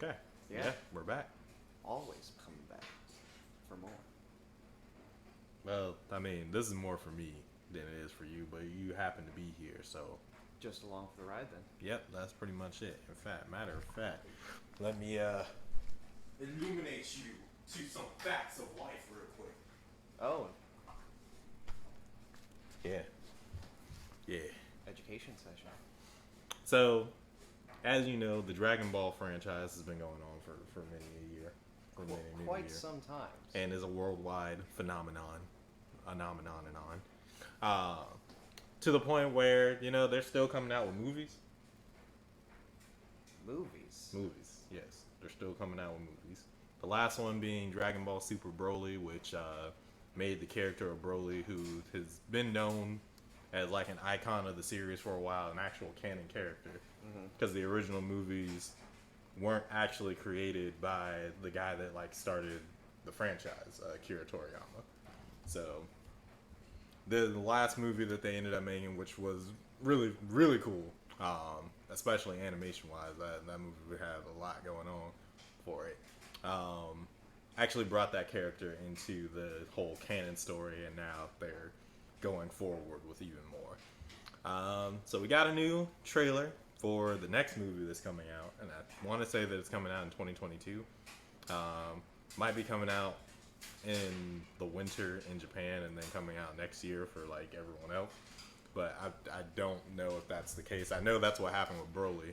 Okay. Yeah. We're back. Always coming back for more. Well, I mean, this is more for me than it is for you, but you happen to be here, so Just along for the ride then. yep, that's pretty much it. In fact, matter of fact, let me illuminate you to some facts of life real quick. Oh, Yeah. Yeah. education session. So, as you know, the Dragon Ball franchise has been going on for many a year. For many Quite years. some times. And is a worldwide phenomenon. To the point where, you know, they're still coming out with movies. Movies. Movies, yes. They're still coming out with movies. The last one being Dragon Ball Super Broly, which made the character of Broly, who has been known as like an icon of the series for a while, an actual canon character. Because the original movies weren't actually created by the guy that like started the franchise, Akira Toriyama. So the last movie that they ended up making, which was really really cool, especially animation wise, that movie would have a lot going on for it. Actually brought that character into the whole canon story, and now they're going forward with even more. So we got a new trailer for the next movie that's coming out, and I want to say that it's coming out in 2022. Might be coming out in the winter in Japan and then coming out next year for like everyone else. But I don't know if that's the case. I know that's what happened with Broly.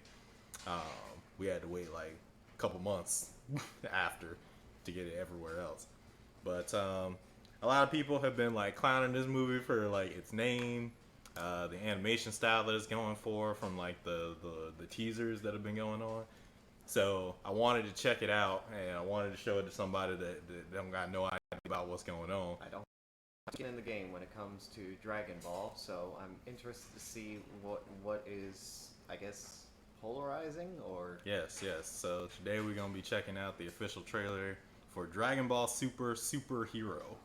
We had to wait like a couple months after to get it everywhere else. But a lot of people have been like clowning this movie for like its name, the animation style that it's going for from like the teasers that have been going on. So I wanted to check it out, and I wanted to show it to somebody that don't got no idea about what's going on. I don't get in the game when it comes to Dragon Ball, so I'm interested to see what is, I guess, polarizing or... Yes. So today we're going to be checking out the official trailer for Dragon Ball Superhero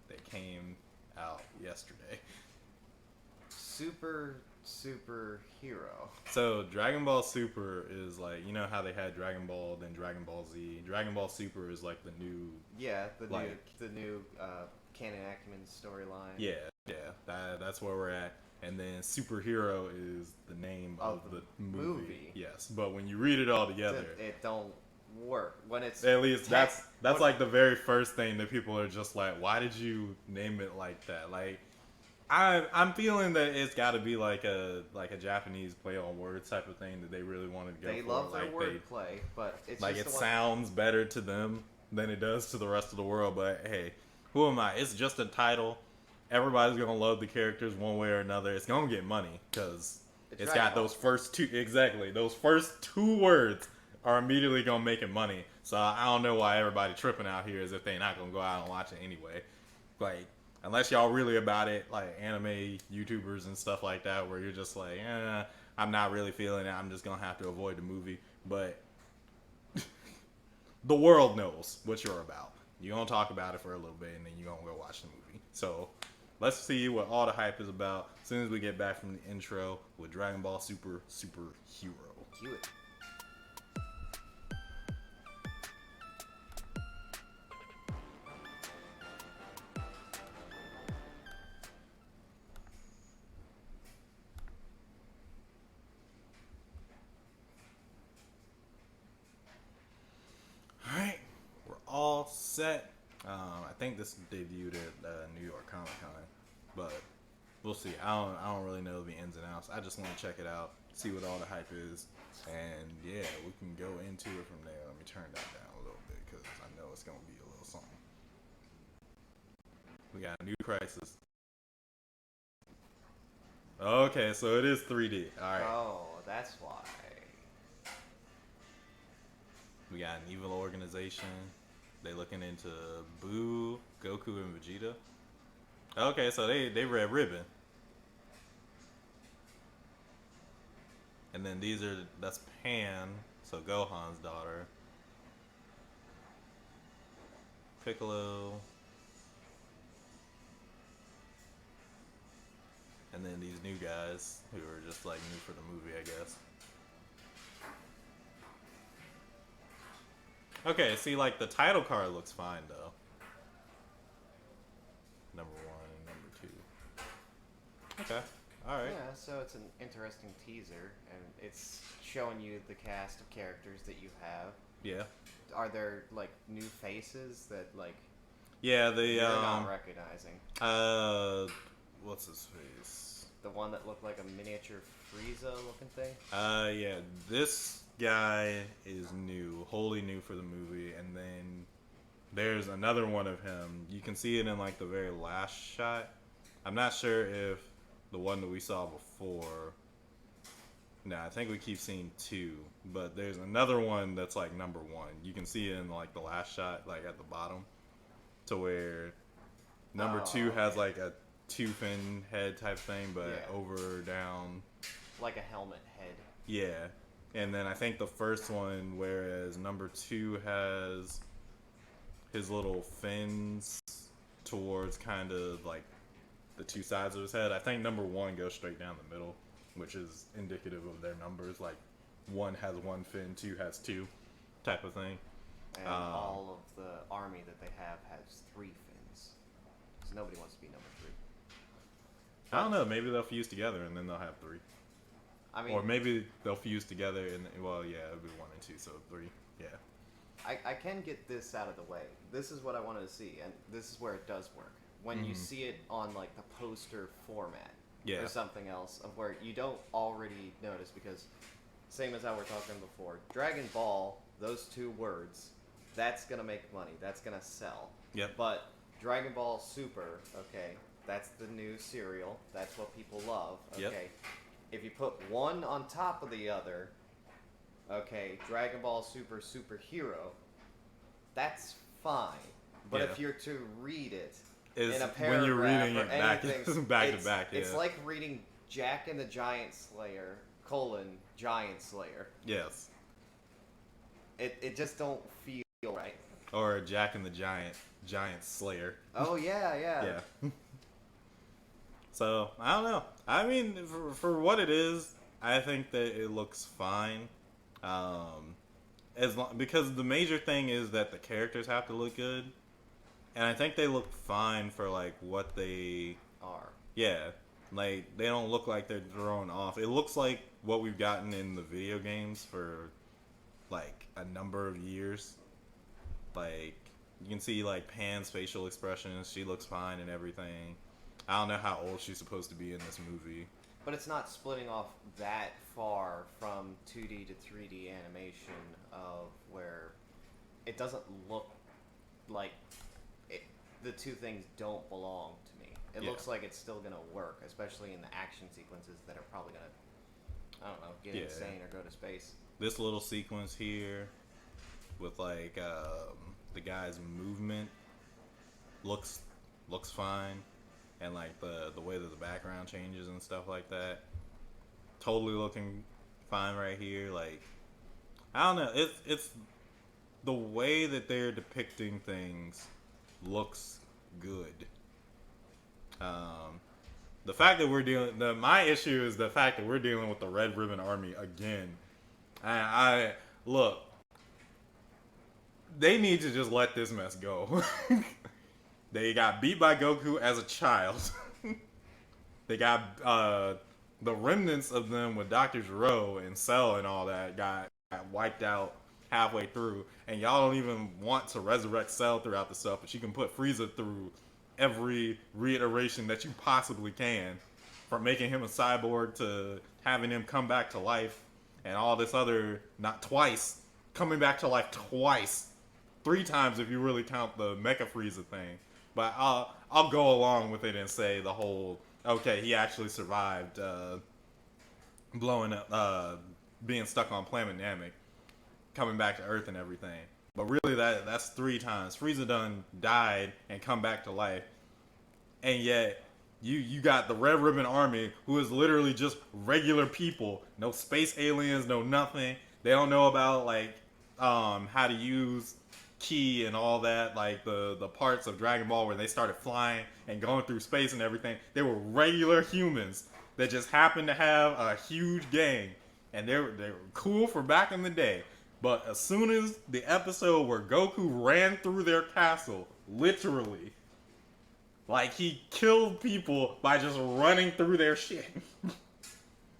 that came out yesterday. Superhero. So Dragon Ball Super is like, you know how they had Dragon Ball, then Dragon Ball Z. Dragon Ball Super is like the new... Yeah, the new canon Acumen storyline. Yeah, that's where we're at. And then Superhero is the name of the movie. Yes, but when you read it all together, it don't work. When it's at least that's like the very first thing that people are just like, why did you name it like that? Like, I'm feeling that it's got to be like a Japanese play on words type of thing that they really wanted to go for. They love their like wordplay, but it's like just it sounds better to them than it does to the rest of the world. But hey, who am I? It's just a title. Everybody's gonna love the characters one way or another. It's gonna get money because it's got those first two. Exactly, those first two words are immediately gonna make it money. So I don't know why everybody tripping out here as if they're not gonna go out and watch it anyway. Like, unless y'all really about it, like anime YouTubers and stuff like that, where you're just like, I'm not really feeling it. I'm just gonna have to avoid the movie. But the world knows what you're about. You're gonna talk about it for a little bit, and then you're gonna go watch the movie. So let's see what all the hype is about as soon as we get back from the intro with Dragon Ball Superhero. Cue it. Alright, we're all set. I think this debuted at New York Comic Con, but we'll see. I don't really know the ins and outs. I just want to check it out, see what all the hype is, and yeah, we can go into it from there. Let me turn that down a little bit because I know it's gonna be a little something. We got a new Crisis. Okay, so it is 3D. All right. Oh, that's why. We got an evil organization. They looking into Boo, Goku, and Vegeta. Okay, so they Red Ribbon. And then that's Pan, so Gohan's daughter. Piccolo. And then these new guys who are just like new for the movie, I guess. Okay, see, like the title card looks fine though. Number one, number two. Okay, all right. Yeah, so it's an interesting teaser, and it's showing you the cast of characters that you have. Yeah, Are there like new faces that like yeah. The you're not recognizing? what's his face? The one that looked like a miniature Frieza looking thing? Yeah. This guy is new, wholly new for the movie, and then there's another one of him. You can see it in like the very last shot. I'm not sure if the one that we saw before. No, I think we keep seeing two, but there's another one that's like number one. You can see it in like the last shot, like at the bottom, to where number two has like a two fin head type thing, but over down. Like a helmet head. Yeah, and then I think the first one, whereas number two has his little fins towards kind of like the two sides of his head. I think number one goes straight down the middle, which is indicative of their numbers. Like one has one fin, two has two, type of thing. And all of the army that they have has 3 fins. So nobody wants to be number 3. I don't know. Maybe they'll fuse together and then they'll have 3. I mean, or maybe they'll fuse together and well, yeah, it'll be 1 and 2, so 3. Yeah. I can get this out of the way. This is what I wanted to see, and this is where it does work. When you see it on like the poster format or something else, of where you don't already notice, because same as how we're talking before, Dragon Ball, those 2 words, that's gonna make money. That's gonna sell. Yep. But Dragon Ball Super, okay, that's the new cereal. That's what people love. Okay. Yep. If you put one on top of the other, okay, Dragon Ball Super Superhero, that's fine. But if you're to read it in a paragraph when you're reading or it back, anything, back to back, it's like reading Jack and the Giant Slayer, Giant Slayer. Yes. It just don't feel right. Or Jack and the Giant Slayer. Oh, yeah. Yeah. So, I don't know. I mean, for what it is, I think that it looks fine. Because the major thing is that the characters have to look good. And I think they look fine for, like, what they are. Yeah. Like, they don't look like they're thrown off. It looks like what we've gotten in the video games for, like, a number of years. Like, you can see, like, Pan's facial expressions. She looks fine and everything. I don't know how old she's supposed to be in this movie. But it's not splitting off that far from 2D to 3D animation of where it doesn't look like the two things don't belong to me. It looks like it's still going to work, especially in the action sequences that are probably going to, I don't know, get insane or go to space. This little sequence here with like the guy's movement looks fine. And like the way that the background changes and stuff like that, totally looking fine right here. Like, I don't know, it's the way that they're depicting things looks good. The fact that my issue is the fact that we're dealing with the Red Ribbon Army again. I look, they need to just let this mess go. They got beat by Goku as a child. They got the remnants of them with Dr. Gero and Cell and all that got wiped out halfway through. And y'all don't even want to resurrect Cell throughout the stuff, but you can put Frieza through every reiteration that you possibly can. From making him a cyborg to having him come back to life and all this other, not twice, coming back to life twice. 3 times if you really count the Mecha Frieza thing. But I'll go along with it and say the whole, okay, he actually survived blowing up, being stuck on planet Namek, coming back to Earth and everything. But really, that's 3 times. Frieza done died and come back to life, and yet you got the Red Ribbon Army, who is literally just regular people, no space aliens, no nothing. They don't know about like how to use Ki and all that, like the parts of Dragon Ball where they started flying and going through space and everything. They were regular humans that just happened to have a huge gang, and they were cool for back in the day. But as soon as the episode where Goku ran through their castle, literally, like he killed people by just running through their shit.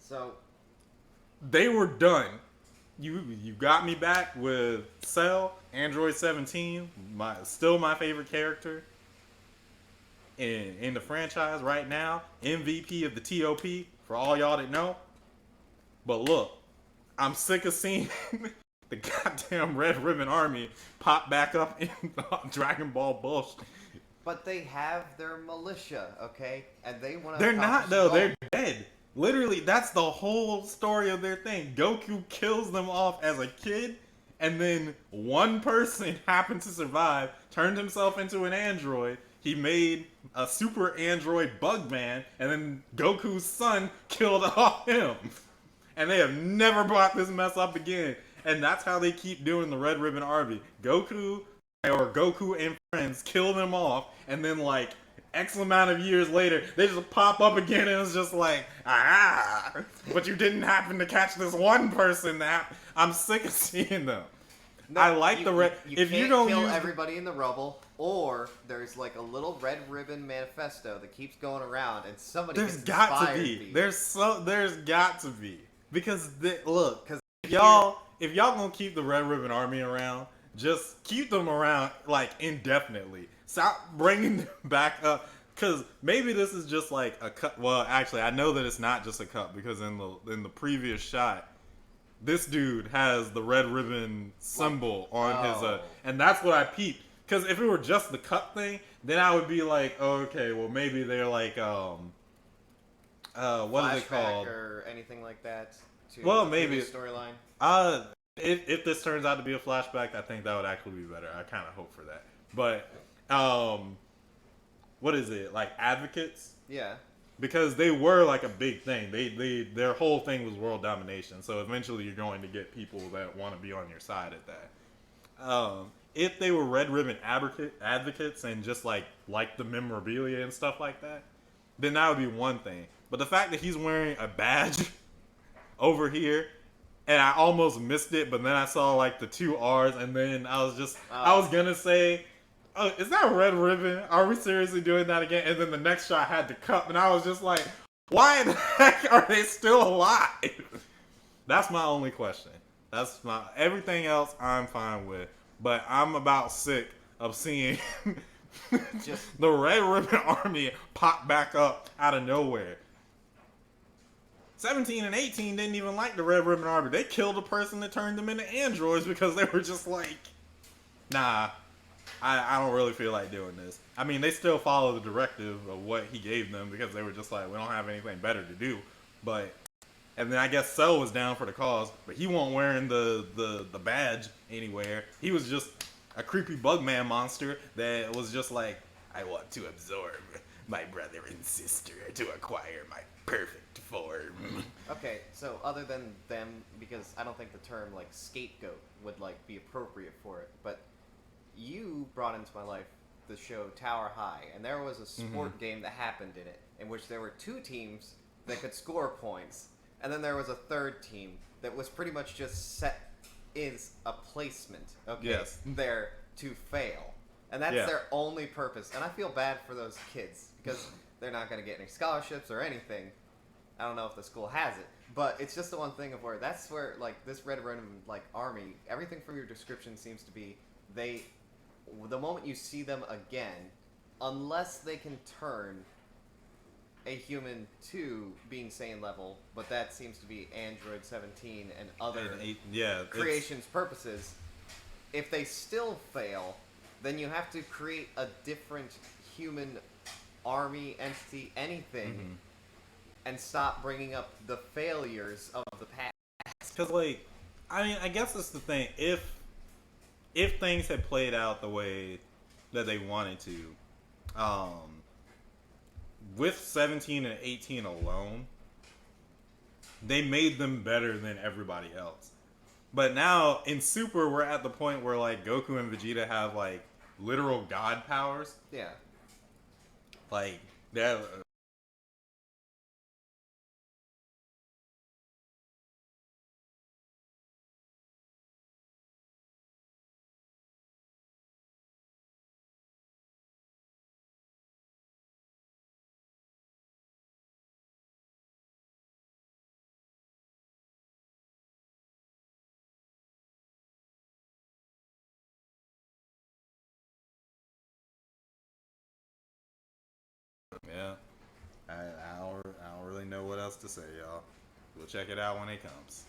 So They were done. You got me back with Cell, Android 17, still my favorite character in the franchise right now, MVP of the TOP for all y'all that know. But look, I'm sick of seeing the goddamn Red Ribbon Army pop back up in Dragon Ball bullshit. but they have their militia, okay? And they want to They're not though. They're dead. Literally, that's the whole story of their thing. Goku kills them off as a kid, and then one person happened to survive, turned himself into an android. He made a super android Bugman, and then Goku's son killed off him. And they have never brought this mess up again. And that's how they keep doing the Red Ribbon Army. Goku and friends kill them off, and then like X amount of years later, they just pop up again, and it's just like, but you didn't happen to catch this one person. I'm sick of seeing them. No, I like the red. If you don't kill everybody in the rubble, or there's like a little Red Ribbon manifesto that keeps going around, and somebody there's gets got to inspired be. There's got to be, because look, because if y'all gonna keep the Red Ribbon Army around, just keep them around like indefinitely. Stop bringing them back up, because maybe this is just like a cut. Well, actually, I know that it's not just a cut, because in the previous shot, this dude has the Red Ribbon symbol on his and that's what I peeped. Because if it were just the cut thing, then I would be like, oh, okay, well maybe they're like what is it called, or anything like that. Well, maybe storyline. If this turns out to be a flashback, I think that would actually be better. I kind of hope for that. But what is it, like advocates? Yeah. Because they were like a big thing. Their whole thing was world domination. So eventually you're going to get people that want to be on your side at that. If they were Red Ribbon advocates and just like the memorabilia and stuff like that, then that would be one thing. But the fact that he's wearing a badge over here, and I almost missed it, but then I saw like the two R's, and then I was gonna say, oh, is that Red Ribbon? Are we seriously doing that again? And then the next shot had the cup, and I was just like, why the heck are they still alive? That's my only question. Everything else I'm fine with, but I'm about sick of seeing the Red Ribbon Army pop back up out of nowhere. 17 and 18 didn't even like the Red Ribbon Army. They killed a person that turned them into androids because they were just like, nah, I don't really feel like doing this. I mean, they still follow the directive of what he gave them because they were just like, we don't have anything better to do. And then I guess Cell was down for the cause, but he wasn't wearing the badge anywhere. He was just a creepy Bugman monster that was just like, I want to absorb my brother and sister to acquire my perfect form. Okay, so other than them, because I don't think the term like scapegoat would like be appropriate for it, but you brought into my life the show Tower High, and there was a sport game that happened in it, in which there were two teams that could score points, and then there was a third team that was pretty much just set is a placement, okay, yes, there to fail. And that's their only purpose. And I feel bad for those kids because they're not going to get any scholarships or anything. I don't know if the school has it. But it's just the one thing of where that's where, like, this Red Ribbon, like, army, everything from your description seems to be the moment you see them again, unless they can turn a human to being Saiyan level, but that seems to be Android 17 and other creations purposes, if they still fail, then you have to create a different human army, entity, anything, and stop bringing up the failures of the past. Because, like, I mean, I guess that's the thing. If things had played out the way that they wanted to, with 17 and 18 alone, they made them better than everybody else. But now, in Super, we're at the point where, like, Goku and Vegeta have, like, literal god powers. Yeah. Like, they're know what else to say, y'all. We'll check it out when it comes.